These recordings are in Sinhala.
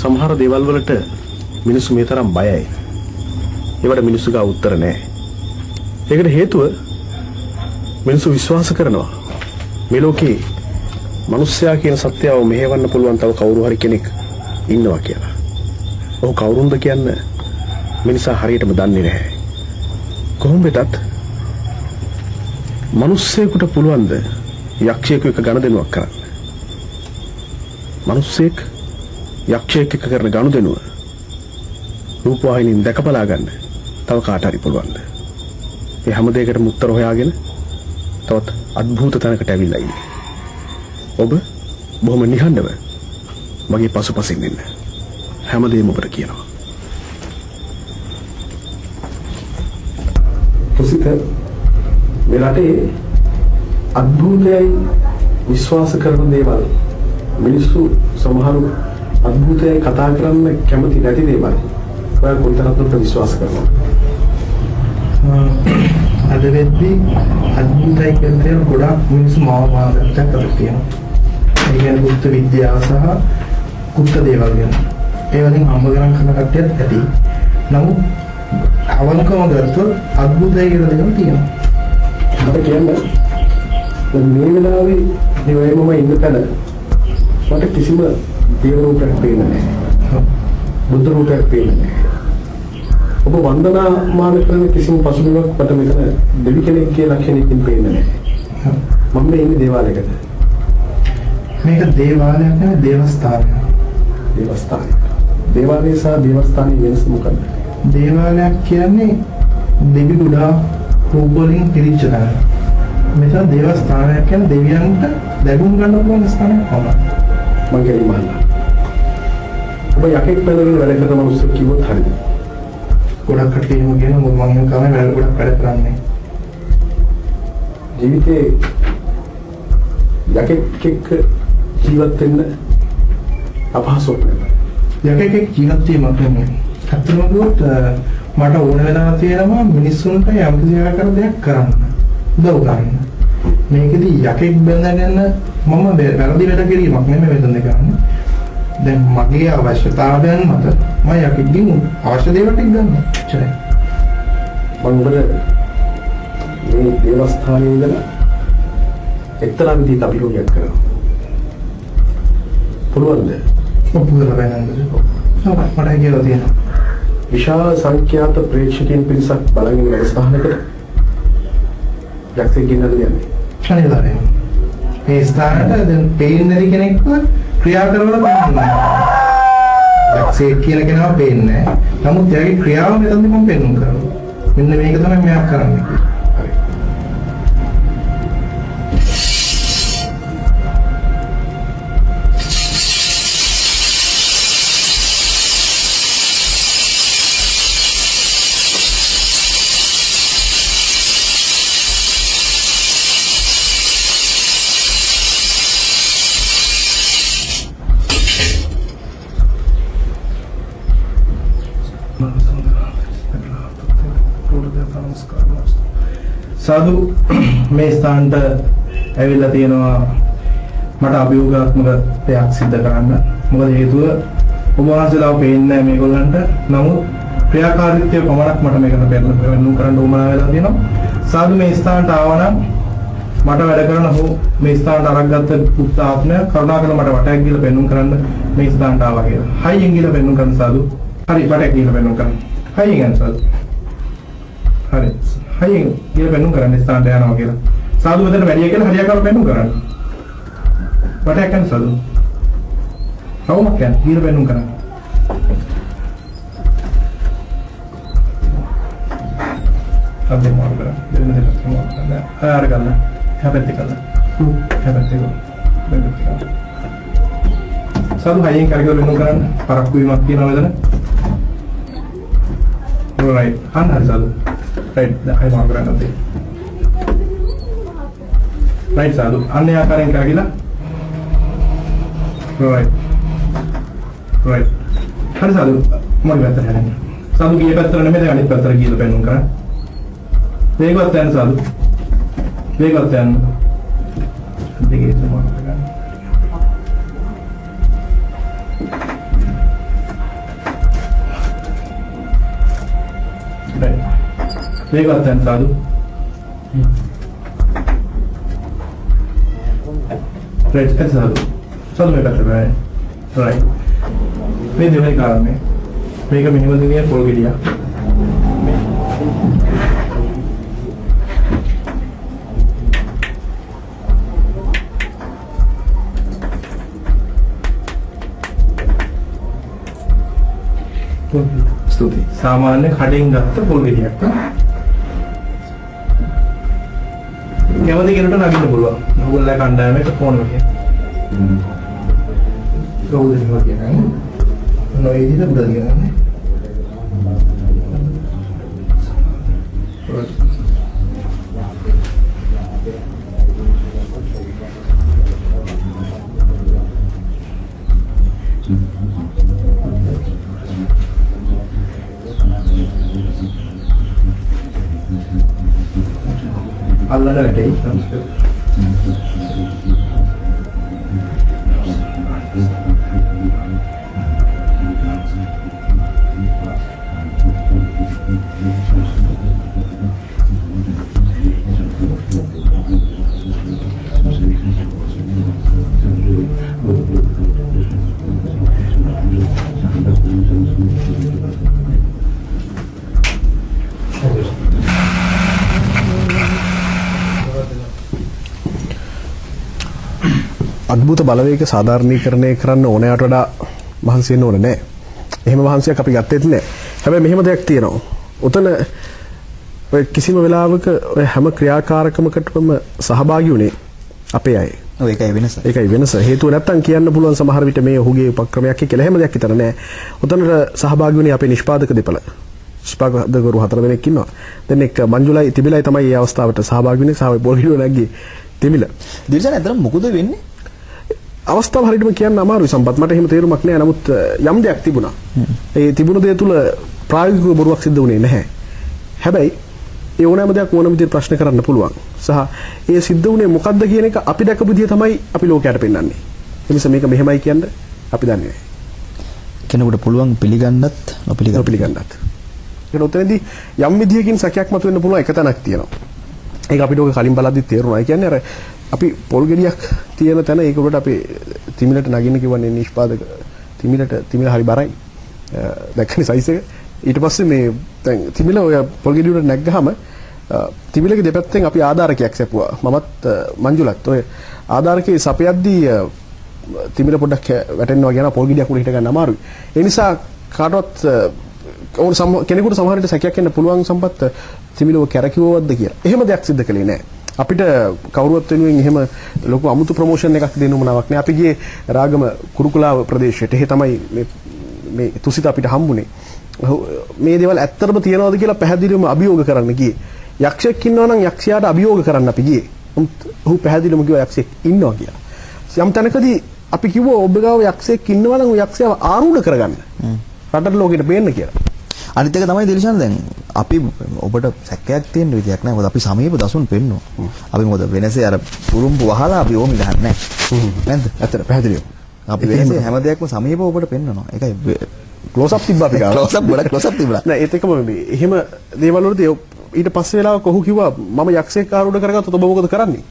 සමහර දේවල් වලට මිනිස්සු මේ තරම් බයයි. ඒවට මිනිස්සු ගා උත්තර නැහැ. ඒකට හේතුව මිනිස්සු විශ්වාස කරනවා මේ ලෝකේ මිනිස්සයා කියන සත්‍යව මෙහෙවන්න පුළුවන් තව කවුරු හරි කෙනෙක් ඉන්නවා කියලා. ඔහු කවුරුන්ද කියන්න මිනිසා හරියටම දන්නේ නැහැ. කොහොම වෙතත් මිනිස්සෙකුට පුළුවන්ද යක්ෂයෙකු එක ගනුදෙනුවක් කරන්න? මිනිස්සෙක් යක්ෂයෙක් එක්ක කරන ගනුදෙනුව රූපවාහිනියෙන් දැකබලා ගන්න තව කාට හරි පුළුවන්ද? ඒ හැම දෙයකටම උත්තර හොයාගෙන තවත් අద్භූත තැනකට ඇවිල්ලා ඉන්නේ. ඔබ බොහොම නිහඬව මගේ පසුපසින් ඉන්න. හැමදේම ඔබට කියනවා. පුසිත මේ රටේ අద్භූතයයි විශ්වාස කරන දේවල් මිනිස්සු සමහරු අద్භූතයයි කතා කරන්න කැමති නැති දේවල් ඔයා කොයිතරම් දුරට විශ්වාස කරනවද? අද වෙද්දී අද්භූතයි කියන දේ ගොඩාක් මිනිස්සු මානසිකව කරලා තියෙනවා. ඒ කියන්නේ ගුප්ත විද්‍යාව සහ ගුප්ත දේවල් ගැන. ඒ වලින් හම්බ කරන් කරන කට්ටියත් ඇති. නමුත් අවංකව ගත්තොත් අද්භූතයි කියලා දෙයක් තියෙනවා. අපිට කියන්නේ මේ වෙලාවේ දිවෙමම ඉන්න තැන මට කිසිම දේව රූපයක් පේන්නේ නැහැ. බුද්ධ රූපයක් පේන්නේ නැහැ. ඔබ වන්දනාමාන කරන කිසිම පසුබිමක් මට මෙතන දෙවි කෙනෙක් කියලා කෙනෙක්ින් පේන්නේ නැහැ. මම මේ ඉන්නේ දේවාලයකට. මේක දේවාලයක් නෙවෙයි දේවස්ථානයක්. දේවස්ථානයක්. දේවාලය සහ දේවස්ථානයේ වෙනස මොකක්ද? දේවාලයක් කියන්නේ දෙවි ගුඩා රූප වලින් පිරිච්ච තැන. මෙතන දේවස්ථානයක් කියන්නේ දෙවියන්ට දැනුම් ගන්න පුළුවන් ස්ථානයක් තමයි. මම කියන්නේ මහල්ලා. ඔබ යකෙක් බැලගෙන වැඩ කරන මිනිස්සු කිව්වොත් හරිද? ගොඩක් කටේම කියන මොකද මම එහෙම කමයි වැඩ ගොඩක් වැඩ කරන්නේ. ජීවිතේ යකෙක් එක්ක ජීවත් වෙන්න අපහසුවක් නෑ. යකෙක් ජීවත් වීමක් නෙමෙයි. අත්‍තරම ගොත් මට ඕන වෙනවා තියෙනවා මිනිස්සුන්ට යම් කිසි දෙයක් කරන්න. උදව් කරන්න. මේකෙදි යකෙක් බඳගෙන මම වැරදි වැඩ කිරීමක් නෙමෙයි මෙතන කරන්නේ. දැන් මගේ අවශ්‍යතාවයන් මත මම යකෙක්ගෙන් අවශ්‍ය දේවල් ටික ගන්නවා. එච්චරයි. මම ඔබට මේ දේවස්ථානයේ ඉඳලා එක්තරා විදිහට අභියෝගයක් කරනවා. පුළුවන්ද? ඔප්පු කරලා බලන්නද? මට කියලා තියෙනවා. විශාල සංඛ්‍යාත ප්‍රේක්ෂකයන් පිරිසක් බලමින් වැඩසටහනකට යක්ෂයෙක් ගෙන්නලා යන්නේ. ශනිවාරයෙන්. මේ ස්ථානට දැන් පේන්නේ කෙනෙක්ව ක්‍රියා කරවලා බලන්න. යක්ෂයෙක් කියන කෙනාව පේන්නේ නැහැ. නමුත් එයාගේ ක්‍රියාව මෙතනදී මම පෙන්වන්න කරනවා. මෙන්න මේක තමයි මෙයා කරන්නේ කියලා. හරි. සාදු මේ ස්ථානට ඇවිල්ලා තියෙනවා මට අභියෝගාත්මක දෙයක් සිදු කරන්න. මොකද හේතුව ඔබ වහන්සේලාව පේන්නේ නැහැ මේගොල්ලන්ට. නමුත් ක්‍රියාකාරීත්වය පමණක් මට මේකට පෙන්නු කරන්න උවමනා වෙලා තියෙනවා. සාදු මේ ස්ථානට ආවනම් මට වැඩ කරන හෝ මේ ස්ථානට අරක්ගත්ත පුත් ආත්මය කරුණාකර මට වටයක් ගිහලා පෙන්නු කරන්න මේ ස්ථානට ආවා කියලා. හයියෙන් ගිහලා පෙන්නු කරන්න සාදු. හරි වටයක් ගිහලා පෙන්නු කරන්න. හයියෙන් සාදු. හරි. හයියෙන් ගිහලා පෙන්නු කරන්න ස්ථානට යනවා කියලා. සාදු මෙතන වැඩිය කියලා හරියටම පෙන්නු කරන්න. වටයක් යන සාදු. කවුමක් යන ගිහලා පෙන්නු කරන්න. අපේ මාර්ග දෙන්න දෙන්න මොකක්ද? ආර ගන්න. හැබැයි කළා. හැබැයි ඒක. සාදු හයියෙන් කරගෙන පෙන්නු කරන්න. පරක්කු වීමක් තියෙනවා මෙතන. right. හරි සාදු. right. හයි මාර්ග ගන්නත්. right සාදු. අන්නේ ආකාරයෙන් කරගිලා. right. right. හරි සාදු. මොකද වැත්තට හැරෙන්නේ. සාදු ගියේ පැත්තට නෙමෙයි අනිත් පැත්තට ගිහලා පෙන්නු කරන්න. වේගවත් යන්න සාදු. වේගවත් යන්න. දෙකේ සමාන ගන්න. මේකත් දැන් සාදු. රයිට් සාදු. සාදු මේකට බෑ. රයිට්. මේ දෙවෙනි කාරණේ. මේක මෙහෙම දිනේ පොල් ගෙඩියක්. ස්තුතියි. සාමාන්‍ය කඩෙන් ගත්ත පොල් ගෙඩියක්. කැමති කෙනෙකුට නගින්න පුළුවන්. ඕගොල්ලෝ කණ්ඩායමට ෆෝන් එකක්. කවුද එහෙම කියන්නේ? නොයි විදිහට බුදා කියන්නේ. අල්ලන වැටේ. අద్භූත බලවේග සාධාරණීකරණය කරන්න ඕනෑට වඩා මහන්සි වෙන්න ඕනේ නැහැ. එහෙම මහන්සියක් අපි ගත්තෙත් නැහැ. හැබැයි මෙහෙම දෙයක් තියෙනවා. උතන ඔය කිසිම වෙලාවක ඔය හැම ක්‍රියාකාරකමකටම සහභාගී වුණේ අපේ අය. ඔව් ඒකයි වෙනස. ඒකයි වෙනස. හේතුව නැත්තම් කියන්න පුළුවන් සමහර විට මේ ඔහුගේ උපක්‍රමයක් කියලා එහෙම දෙයක් විතර නැහැ. උතනට සහභාගී වුණේ අපේ නිෂ්පාදක දෙපළ. නිෂ්පාදකවරු 4 දෙනෙක් ඉන්නවා. දැන් එක් මංජුලයි තිබිලයි තමයි මේ අවස්ථාවට සහභාගී වෙන්නේ. සහ පොල් හිඩුව නැග්ගේ තිබිල. දිල්ෂාන් ඇත්තටම මොකද වෙන්නේ? අවස්ථාව හරියටම කියන්න අමාරුයි සම්පත්. මට එහෙම තේරුමක් නැහැ. නමුත් යම් දෙයක් තිබුණා. ඒ තිබුණු දේ තුල ප්‍රායෝගිකව බොරුවක් සිද්ධ වුණේ නැහැ. හැබැයි ඒ ඕනෑම දෙයක් ඕනම විදිහට ප්‍රශ්න කරන්න පුළුවන්. සහ ඒ සිද්ධ වුණේ මොකද්ද කියන එක අපි දැකපු විදිහ තමයි අපි ලෝකයට පෙන්වන්නේ. ඒ නිසා මේක මෙහෙමයි කියන්න අපි දන්නේ නැහැ. කෙනෙකුට පුළුවන් පිළිගන්නත් නොපිළිගන්නත්. ඒක උතනදී යම් විදිහකින් සැකයක් මතුවෙන්න පුළුවන් එක තැනක් තියෙනවා. ඒක අපිට ඔක කලින් බලද්දි තේරුණා. ඒ කියන්නේ අර අපි පොල් ගෙඩියක් තියෙන තැන ඒක උඩට අපි තිමිලට නගින්න කිව්වනේ නිෂ්පාදක තිමිල හරි බරයි. දැක්කනේ සයිස් එක. ඊට පස්සේ මේ දැන් තිමිල ඔය පොල් ගෙඩිය උඩට නැග්ගහම තිමිලගේ දෙපැත්තෙන් අපි ආධාරකයක් සැපුවා. මමත් මංජුලත් ඔය ආධාරකයේ සපයද්දී තිමිල පොඩ්ඩක් වැටෙනවා කියන පොල් ගෙඩියක් උඩ හිට ගන්න අමාරුයි. ඒ නිසා කාටවත් කෙනෙකුට සමහර විට සැකයක් එන්න පුළුවන් සම්පත් තිමිලව කැරකිවවද්ද කියලා. එහෙම දෙයක් සිද්ධ කළේ නැහැ. අපිට කවුරුවත් වෙනුවෙන් එහෙම ලොකු අමුතු ප්‍රොමෝෂන් එකක් දෙන්න උවමනාවක් නෑ. අපි ගියේ රාගම කුරුකුලාව ප්‍රදේශයට. එහෙ තමයි මේ තුසිත අපිට හම්බුනේ. මේ දේවල් ඇත්තටම තියනවාද කියලා පැහැදිලිවම අභියෝග කරන්න ගියේ. යක්ෂයෙක් ඉන්නවා නම් යක්ෂයාට අභියෝග කරන්න අපි ගියේ. ඔහු පැහැදිලිවම කිව්වා යක්ෂයෙක් ඉන්නවා කියලා. යම් තැනකදී අපි කිව්වා ඔබ ගාව යක්ෂයෙක් ඉන්නවා නම් යක්ෂයාව ආරූඪ කරගන්න. රටට ලෝකෙට පේන්න කියලා. අනිත් එක තමයි දිල්ෂාන් දැන් අපි ඔබට සැකයක් තියෙන විදියක් නෑ. මොකද අපි සමීප දසුන් පෙන්නවා. අපි මොකද වෙනසේ අර පුරුම්පු වහලා අපි ඕම ගහන්නේ නෑ. නේද? ඇත්තට පැහැදිලිව. අපි වෙනසේ හැම දෙයක්ම සමීපව ඔබට පෙන්වනවා. ඒකයි ක්ලෝස් අප් තිබ්බා අපි ගාව. ක්ලෝස් අප් තිබුණා. නෑ ඒත් එකම එහෙම දේවල් වලදී ඊට පස්සේ වෙලාවක ඔහු කිව්වා මම යක්ෂයෙක් ආරූඪ කරගත්තොත් ඔබ මොකද කරන්නේ?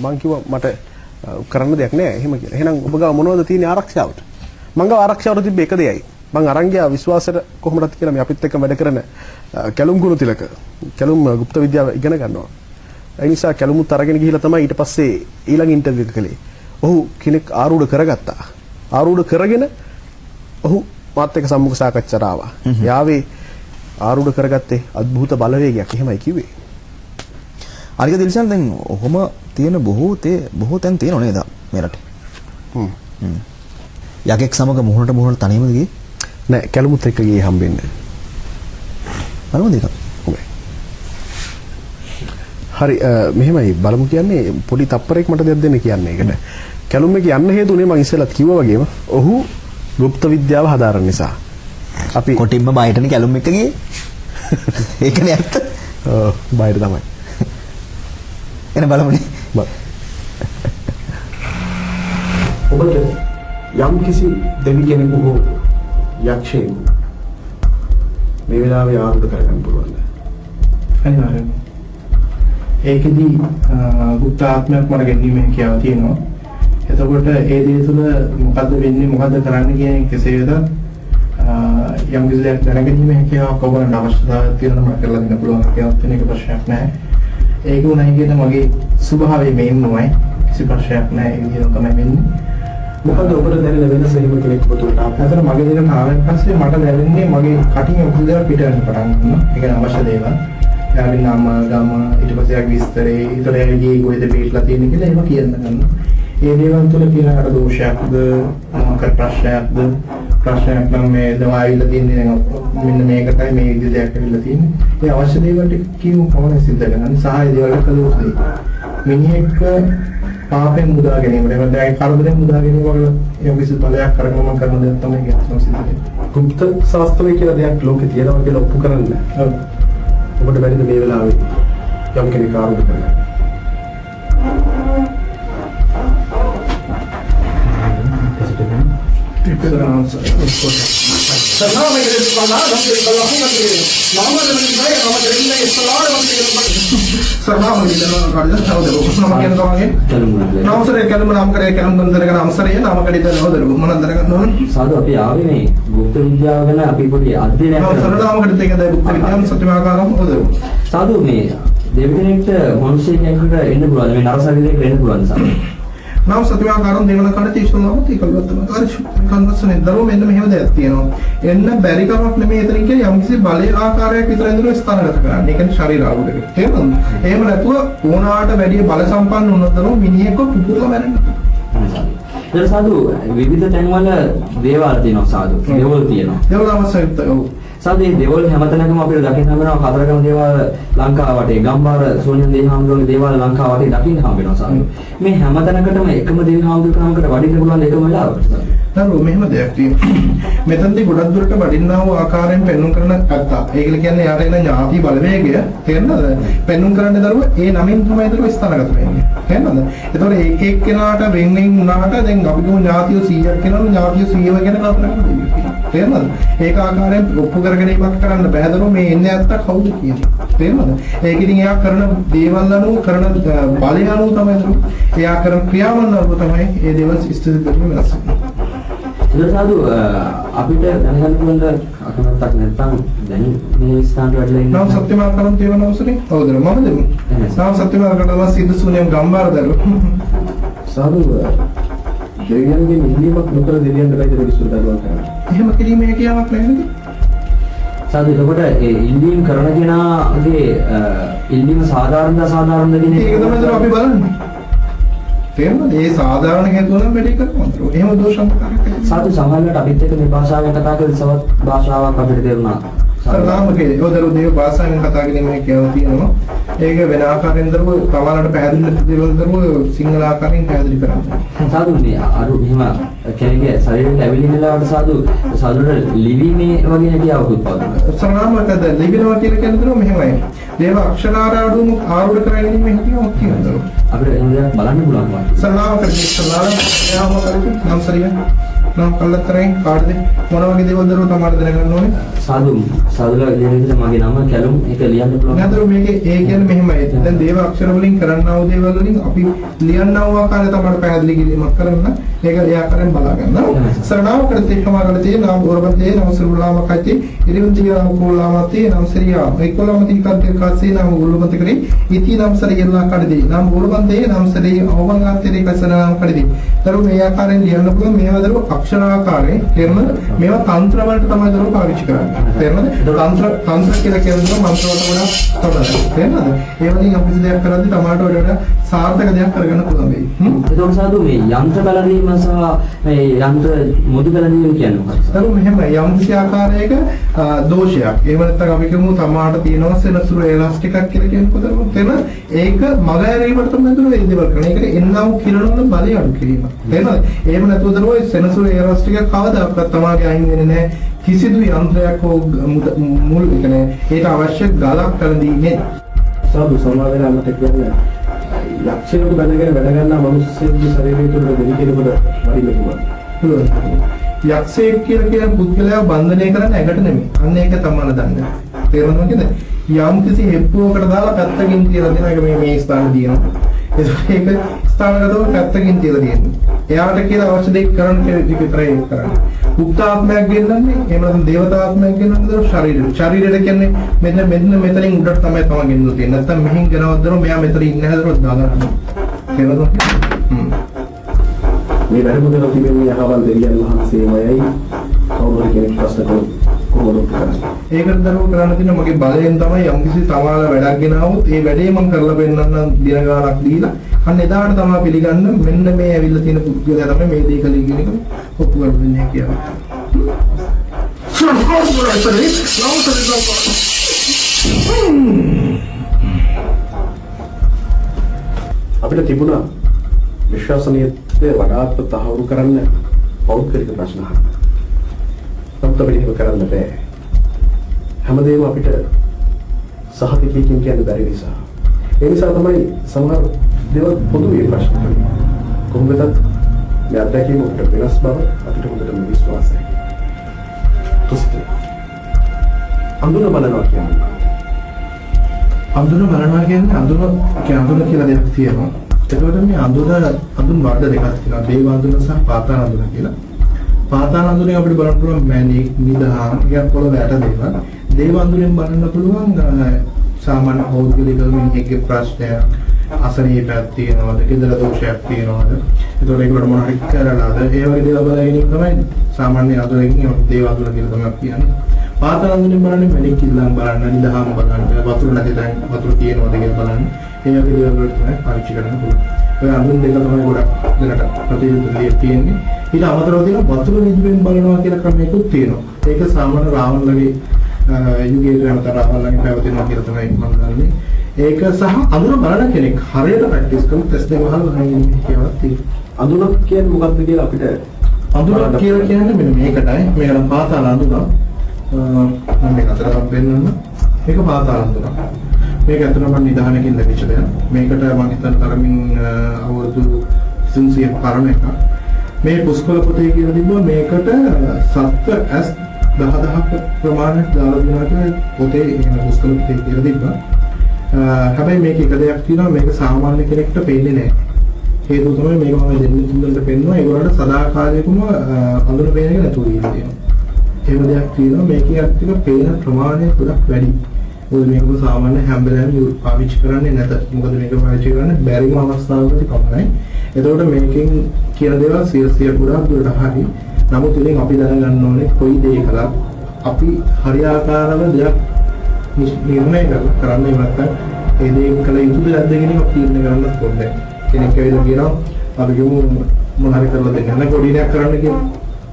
මං කිව්වා මට කරන්න දෙයක් නෑ එහෙම කියලා. එහෙනම් ඔබ ගාව මොනවද තියෙන්නේ ආරක්ෂාවට? මං ගාව ආරක්ෂාවට තිබ්බේ එක දෙයයි. මං අරන් ගියා විශ්වාසයට කොහොමදත් කියලා මේ අපිත් එක්ක වැඩ කරන කැලුම් ගුණතිලක කැලුම් গুপ্ত විද්‍යාව ඉගෙන ගන්නවා. ඒ නිසා කැලුමුත් අරගෙන ගිහිල්ලා තමයි ඊට පස්සේ ඊළඟ ඉන්ටර්විව් එක කළේ. ඔහු කෙනෙක් ආරූඪ කරගත්තා. ආරූඪ කරගෙන ඔහු මාත් එක්ක සම්මුඛ සාකච්ඡාට ආවා. යාවේ ආරූඪ කරගත්තේ අద్භූත බලවේගයක්. එහෙමයි කිව්වේ. අනික දිල්ෂාන් දැන් ඔහොම තියෙන බොහෝ තැන් තියෙනව නේද මේ රටේ? යකෙක් සමග මුහුණට තනියමද ගියේ? නෑ කැලුමුත් එක්ක ගියේ හම්බෙන්නේ. බලමුද ඒක? හරි මෙහෙමයි බලමු කියන්නේ පොඩි තප්පරයක් මට දෙයක් දෙන්න කියන්නේ ඒකට. කැලුම් එක යන්න හේතුනේ මම ඉස්සෙල්ලත් කිව්වා වගේම ඔහු গুপ্ত විද්‍යාව හදාරන නිසා. අපි කොටින්ම බයටනේ කැලුම් එක ගියේ. ඒකනේ ඇත්ත. ඔව් බයට තමයි. එන බලමුනේ. ඔබට යම් කිසි දෙවි කෙනෙකු හෝ යක්ෂයෙකු මේ වෙලාවේ ආරූඪ කරගන්න පුළුවන්ද? අනිවාර්යයෙන්ම. ඒකෙදි බුද්ධ ආත්මයක් මට ගැනීම හැකියාව තියෙනවා. එතකොට ඒ දේ තුළ මොකද්ද වෙන්නේ මොකද්ද කරන්න කියන එක කෙසේ වෙතත් යම් කිසි දෙයක් දැනගැනීම හැකියාවක් ඔබට අවශ්‍යතාවයක් තියෙනවා මට කරලා දෙන්න පුළුවන් කියලා තියෙන එක ප්‍රශ්නයක් නැහැ. ඒක උනායි කියන මගේ ස්වභාවය මේන්නමයි කිසි ප්‍රශ්නයක් නැහැ ඒ විදිහට තමයි වෙන්නේ. මොකද ඔබට දැනෙන වෙනස එහෙම කෙනෙක් පොතුට අතන මගේ දින ආවෙන් පස්සේ මට දැනෙන්නේ මගේ කටින් යම් කිසි දේවල් පිට වෙන්න පටන් ගන්නවා. ඒ කියන්නේ අවශ්‍ය දේවල්. යාවින් නාම ගම ඊට පස්සේ ආගේ විස්තරේ ඊතරේ ගියේ කොහෙද පිටලා තියෙන්නේ කියලා එහෙම කියන්න ගන්නවා. ඒ දේවල් තුළ කියනකට දෝෂයක්ද මොකක් ප්‍රශ්නයක් නම් මේ දවාවිලා තින්නේ මෙන්න මේකටයි මේ විදිහ දෙයක් ඇවිල්ලා තියෙන්නේ. ඒ අවශ්‍ය දේවල් ටික කියමු කොහොමද සිද්ධ කරන්නේ? සහාය දේවල් කළොත් මිනිහෙක් පාපෙන් මුදා ගැනීමට එහෙම නැත්නම් කරදරෙන් මුදා ගැනීම වගේ යම් කිසි ඵලයක් කරගෙන මම කරන දේ තමයි ගැස්ම සිද්ධ වෙන්නේ. ගුප්ත ශාස්ත්‍රය කියලා දෙයක් ලෝකේ තියෙනවා කියලා ඔප්පු කරන්නේ. ඔව්. ඔබට බැරිද මේ වෙලාවේ යම් කෙනෙක් ආරම්භ කරගන්න? සාදු අපි ආවේ මේ ගුප්ත විද්‍යාව ගැන අපි පොඩි අධ්‍යයනයක් සාදු මේ දෙවියන්ට මිනිස්සු කෙනෙකුට එන්න පුළුවන් මේ නර ශරීරයකට එන්න පුළුවන් සාදු ನಾವು ಸತ್ಯವಾಕಾರಂ ದೇವನ ಕಡೆ ತೀರ್ಸ್ಕೊಂಡಾಗ ಕಲ್ವತ್ತನ ಕನ್ವರ್ಸನ್ ಇದ್ದರು මෙන්න මෙහෙම දෙයක් තියෙනවා. එන්න බැරි කමක් නෙමෙයි එතන කියන්නේ යම්කිසි බලයේ ආකාරයක් විතර ඉදලා ස්ථානගත කරන්නේ. ඒ කියන්නේ ශරීර ආවුඩක. තේරුණාද? එහෙම නැතුව ඕනාට වැඩි බල සම්පන්න වුණොත් මිනිහෙක්ව පුපුරලා මැරෙනවා. ඒක සාදු විවිධ තැන්වල දේවල් තියෙනවා සාදු. දේවල් තියෙනවා. දේවල් අවශ්‍යයි. සාදු මේ දේවල් හැමතැනකම අපිට දකින්න හම්බෙනවා කතරගම දේවල් ලංකාව වටේ ගම්බාර සෝනියන් දේහාමුදුරගේ දේවල් ලංකාව වටේ දකින්න හම්බෙනවා සාදු. මේ හැමතැනකටම එකම දේහාමුදුරකමකට වඩින්න පුළුවන් එකම වෙලාවට සාදු. නෑ මෙහෙම දෙයක් තියෙනවා. මෙතනදී ගොඩක් දුරට වඩින්නා වූ ආකාරයෙන් පෙන්වුම් කරන අත්තා. ඒක කියන්නේ යාට එන ඥාති බලවේගය තේරෙනවද? පෙන්වුම් කරන්න දරුව ඒ නමින් තමයි දරුව ස්ථානගත වෙන්නේ. තේරෙනවද? ඒතකොට එක එක්කෙනාට වෙන් වෙන් වුණාට දැන් අපි කියමු ඥාතිය 100ක් කෙනාම ඥාතිය 100ව ගැන කල්පනා කරනවා. තේරෙනවද? ඒක ආකාරයෙන් ඔප්පු කරගෙන ඉවත් කරන්න බෑ දරුව මේ එන්නේ ඇත්ත කවුද කියන්නේ. තේරෙනවද? ඒක ඉතින් එයා කරන දේවල් අනුව කරන බලය අනුව තමයි දරුව. එයා කරන ක්‍රියාවන් අනුව තමයි ඒ දේවල් ඉස්තිර කරන්නේ වෙනස් වෙන්නේ. ඒක සාදු අපිට දැනගන්න පුළුවන් අකමැත්තක් නැත්නම් දැන් මේ ස්ථානට වැඩිලා ඉන්න නම් සත්‍යමාර්ගම් තියෙන අවසරේ හවුද මම දෙමු නම් සත්‍යමාර්ගම සිද්ධ සුනියම් ගම්බාර දරු සාදු දෙවියන්ගේ නිදීමක් නොකර දෙවියන්ට බයිද විශ්ව දරුවන් කරන්නේ. එහෙම කිරීමේ කියාවක් නැහැ නේද? සාදු එතකොට ඒ ඉල්ලීම් කරන කෙනාගේ ඉල්ලීම සාධාරණද අසාධාරණද කියන ඒක තමයි අපි බලන්නේ. තේරුණාද? ඒ සාධාරණ හේතුව නම් වැඩි කරනවා. එහෙම දෝෂන්තරයක් සාදු සමහරවිට අපිත් එක්ක මේ භාෂාවෙන් කතා කරලා සවත් භාෂාවක් අපිට තේරුණා. සරලවම යෝදරු දේව භාෂාවෙන් කතා කිරීමේ කියලා තියෙනවා. ඒක වෙන ආකාරයෙන් දරුව කවලකට පැහැදිලි දේවල් දරුව සිංහල ආකාරයෙන් පැහැදිලි කරනවා. සාදු මේ අරු එහෙම කෙනෙක්ගේ ශරීරයට ඇවිලින වෙලාවට සාදුට ලිවීමේ වගේ හැකියාවක් උත්පාදනය. සරලවම ලිවිනවා කියලා කියන්නේ දරුව මෙහෙමයි. දේව අක්ෂරාරාඩුම ආරූඪ කරගෙන මේ හැකියාවක් තියෙනවා. අපිට එහෙම දෙයක් බලන්න පුළුවන් වගේ. සරලවම යාම කරේ නම් සරිය. නම් කල්ලතරෙන් කාටද මොන වගේ දේවල් දරුව තමයි දැනගන්න ඕනේ. සාදුලා කියන විදිහට මගේ නම කැලුම් ඒක ලියන්න පුළුවන්. නේද මේකේ ඒ කියන්නේ මෙහෙමයි. දැන් දේව අක්ෂර වලින් කරන්නා වූ දේවල් වලින් අපි ලියන්නා වූ ආකාරය තමයි පැහැදිලි කිරීමක් කරන්න. ඒක ඒ ආකාරයෙන් බලා ගන්න. සරණාව කරතේ කමාගලතේ නාම ගෝරබතේ නාම සරුලාමකති ඉරිවන්තිය නාම කුලාමතේ නාම සරියා. ඒකලමති කද්දේ කාසේ නාම ගුල්ලමත කරේ ඉති නාම සරියලා කඩදී නාම ගෝරබන්තේ නාම සරිය අවංගාන්තේ කසන නාම කඩදී. දරුව මේ ආකාරයෙන් ලියන්න පුළුවන් මේවා දරුව අක්ෂරාකාරයෙන් තේරෙනවද? මේවා තන්ත්‍ර වලට තමයි දරුව පාවිච්චි කරන්නේ. තේරෙනවද? තන්ත්‍ර කියලා කියන්නේ මන්ත්‍ර වලට වඩා තමයි. තේරෙනවද? ඒ වලින් අපි දෙයක් කරද්දී තමාට වඩා සාර්ථක දෙයක් කරගන්න පුළුවන් වෙයි. ඒක සාදු මේ යන්ත්‍ර බලදීම සහ මේ යන්ත්‍ර මුදු බලදීම කියන්නේ මොකක්ද? දරුව මෙහෙම යම් කිසි ආකාරයක දෝෂයක්. එහෙම නැත්නම් අපි කියමු තමාට තියෙනවා සෙනසුරු එලාස්ටික් එකක් කියලා කියනකොට තේරෙනවද? ඒක මග ඇරීමට තමයි දරුව ඒ දේවල් කරන්නේ. ඒකට එන්නම් කිරණවල බලය අඩු කිරීම. තේරෙනවද? එහෙම නැතුව දරුව සෙනසුරු එලාස්ටික් එක කවදාවත් තමාගේ අයින් වෙන්නේ නැහැ. කිසිදු යන්ත්‍රයක් හෝ මුල් කියන්නේ ඒක අවශ්‍ය ගලක් කරදීනේ. සාදු සමාවෙන අමතක කියන්නේ ලක්ෂණයට බැඳගෙන වැඩ ගන්නා මිනිස්සුන්ගේ ශරීරය තුළ දෙවි කෙනෙකුට වඩින්න පුළුවන්. යක්ෂයෙක් කියලා කියන පුද්ගලයා බන්ධනය කරන්නේ ඇඟට නෙමෙයි. අන්න ඒක තමයි දන්නේ. තේරුණාද නේද? යම් කිසි හෙප්පුවකට දාලා පැත්තකින් තියලා දෙන එක මේ ස්ථාන දිනනවා. ඒක ස්ථානගතව පැත්තකින් තියලා දෙන්නේ. එයාට කියලා අවශ්‍ය දේ කරන්න විතරයි කරන්නේ. උක්තාත්මයක් ගෙන්නන්නේ එහෙම නැත්නම් දේවතාත්මයක් ගෙන්නන්නේ ශරීරය. ශරීරයට කියන්නේ මෙතනින් උඩට තමයි ගෙන්නලා තියෙන්නේ. නැත්නම් මෙහින් ගෙනවත් දරෝ මෙයා මෙතන ඉන්න හැදරොත් දාගන්නවා. තේරුණාද? මේ වැඩමුළුව තිබෙන්නේ අහවල් දෙවියන් වහන්සේමයයි කවුරුහරි කෙනෙක් ප්‍රශ්න කළොත් කොහොමද කරන්නේ? ඒකට දරුවෝ කරන්න තියෙන මගේ බලයෙන් තමයි යම්කිසි තමාලා වැඩක් ගෙනාවොත් ඒ වැඩේ මම කරලා පෙන්නන්නම් දින ගාණක් දීලා අන්න එදාට තමයි පිළිගන්න මෙන්න මේ ඇවිල්ලා තියෙන පුද්ගලයා තමයි මේ දේ කලේ කියන එක ඔප්පු කරන්නේ කියලා. අපිට තිබුණා විශ්වාසනීයත්වය වඩාත් තහවුරු කරන්න පෞද්ගලික ප්‍රශ්න අහන්න. නමුත් අපිට ඒක කරන්න බෑ. හැමදේම අපිට සහතිකයෙන් කියන්න බැරි නිසා. ඒ නිසා තමයි සමහර දේවල් පොදුවේ ප්‍රශ්න කරන්නේ. කොහොමද මේ අත්දැකීම අපිට වෙනස් බව අපිට හොඳටම විශ්වාසයි. තුස්තේ අඳුන බලනවා කියන්නේ අඳුන කියලා දෙයක් තියෙනවා. එතකොට මේ අඳුන වර්ග දෙකක් තියෙනවා. දේව අඳුන සහ පාතාල අඳුන කියලා. පාතාල අඳුනේ අපිට බලන්න පුළුවන් මැණික්, නිදහාන්, කියන පොළ වැට දේවල්. දේව අඳුනෙන් බලන්න පුළුවන් සාමාන්‍ය පෞද්ගලික මිනිහෙක්ගේ ප්‍රශ්නය, අසනීපයක් තියෙනවද, ගෙදර දෝෂයක් තියෙනවද, එතකොට ඒකට මොනවා හරි කරලාද, ඒ වගේ දේවල් බලගෙන තමයි සාමාන්‍ය අඳුරකින් දේව අඳුන කියලා තමයි කියන්නේ. පාතාල අඳුනෙන් බලන්නේ මැණික් ඉල්ලන් බලන්න, නිදහාන් බලන්න, වතුර නැති තැන් වතුර තියෙනවද කියලා බලන්න. ඒ වගේ දේවල් වලට තමයි පාවිච්චි කරන්න පුළුවන්. ඔය අඳුන් දෙක තමයි ගොඩක් දෙනට ප්‍රතිවිරුද්ධ තියෙන්නේ. ඊට අමතරව තියෙන වතුර නිදිවෙන් බලනවා කියලා ක්‍රමයකුත් තියෙනවා. ඒක සාමාන්‍ය රාවණලගේ යුගයේ යනතර රාවණලගේ පැවතෙනවා කියලා තමයි මම දන්නේ. ඒක සහ අඳුන බලන කෙනෙක් හරියට ප්‍රැක්ටිස් කරලා ටෙස්ට් එක වහලා බලන්න කියලා තියෙනවා. අඳුනක් කියන්නේ මොකක්ද කියලා අපිට අඳුනක් කියලා කියන්නේ මෙන්න මේකටයි. මේකට පාතාල අඳුන. මම මේක අතරක් පෙන්නන්න. මේක පාතාල අඳුන. මේක ඇත්තටම මම නිදහනකින් ලැබිච්ච දෙයක්. මේකට මම හිතන තරමින් අවුරුදු 300ක් පරණ එකක්. මේ පුස්කොළ පොතේ කියලා තිබ්බා මේකට සත්ත්ව ඇස් 10000ක ප්‍රමාණයක් දාලා දෙනවා කියලා පොතේ එහෙම පුස්කොළ පොතේ කියලා තිබ්බා. හැබැයි මේක එක දෙයක් තියෙනවා මේක සාමාන්‍ය කෙනෙක්ට පේන්නේ නැහැ. හේතුව තමයි මේක මම දෙන්නේ තුන්දෙනෙක්ට පෙන්නුවා ඒගොල්ලන්ට සදාකාලිකවම අඳුන පේන එක නැතුව ඉන්න තියෙනවා. එහෙම දෙයක් තියෙනවා මේකේ අත්‍යක පේන ප්‍රමාණය ගොඩක් වැඩි. මොකද මේකම සාමාන්‍ය හැම වෙලාවෙම පාවිච්චි කරන්නේ නැත. මොකද මේක පාවිච්චි කරන්නේ බැරිම අවස්ථාවකදී පමණයි. එතකොට මේකෙන් කියන දේවල් 100 ගොඩක් දුරට හරි. නමුත් ඉතින් අපි දැනගන්න ඕනේ කොයි දේ කළත් අපි හරියාකාරව දෙයක් නිර්ණය කරන්නේ නැත්නම් ඒ දේ කළ යුතුද නැද්ද කියන එක තීරණය කරන්නත් ඕනේ. කෙනෙක් ඇවිල්ලා කියනවා අපි ගමු මොන හරි කරලා දෙන්න. නැත්නම් කොඩිනයක් කරන්න කියනවා.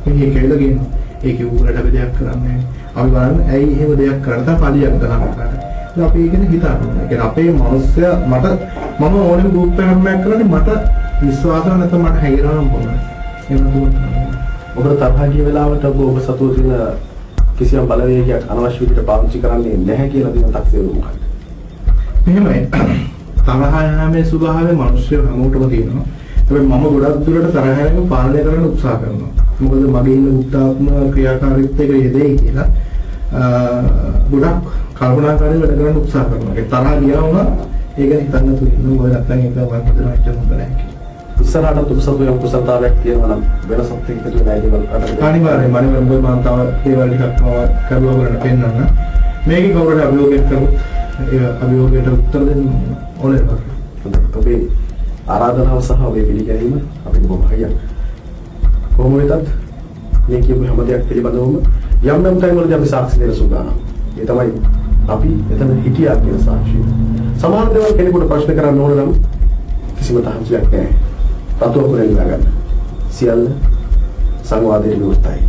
මෙහි කියලා කියනවා. ඒකේ උගලට අපි දෙයක් කරන්නේ අපි බලන්න ඇයි එහෙම දෙයක් කරලා පලියක් ගන්නවා. ඒක අපි ඒකනේ හිතන්නේ. ඒ කියන්නේ අපේ මනුස්සයා මම ඕනෙම ගෲප් එකක් කරන්නේ මට විශ්වාස නැත්නම් මට හැගෙනවා නම් පොළොන්නේ. ඒක තමයි. ඔබට තරහ ගිය වෙලාවට ඔබ සතුව තියෙන කිසියම් බලවේගයක් අනවශ්‍ය විදිහට පාවිච්චි කරන්නේ නැහැ කියලා දෙන තක්සේරු මොකක්ද? මෙහෙමයි. තරහ යෑමේ ස්වභාවය මිනිස්සු හැමෝටම තියෙනවා. හැබැයි මම ගොඩක් දුරට තරහ යෑම පාලනය කරන්න උත්සාහ කරනවා. මොකද මගේ ඉන්න උත්සාහත්ම ක්‍රියාකාරීත්වයක යෙදෙයි කියලා ගොඩක් කල්පනාකාරීව වැඩ කරන්න උත්සාහ කරනවා. ඒ තරහ ගියා වුණා ඒක හිතන්න තුනින්න මොකද නැත්නම් ඒක වන් හිතනවා හිතන්න හොඳ නැහැ කියලා. ඉස්සරහට තුසතුයම් කුසලතාවයක් තියෙනවා නම් වෙනසක් එකතු වෙලා ඒකවල අඩට අනිවාර්යයෙන්ම මම තව දේවල් ටිකක් කරුවා කරන්න පෙන්නන්න. මේකේ කවුරුද අභියෝගයක් කරොත් ඒ අභියෝගයට උත්තර දෙන්න ඕනේ. හොඳයි. ඔබේ ආරාධනාව සහ ඔබේ පිළිගැනීම අපිට බොහොම හයියක්. කොහොම වෙතත් මේ කියපු හැම දෙයක් පිළිබඳවම යම් තැන් වලදී අපි සාක්ෂි දෙන්න සූදානම්. ඒ තමයි අපි එතන හිටියා කියන සාක්ෂිය. සමහර දේවල් කෙනෙකුට ප්‍රශ්න කරන්න ඕන නම් කිසිම තහංචියක් නැහැ. රතුව පුරේ ගන්න. සියල්ල සංවාදයේ විවෘතයි.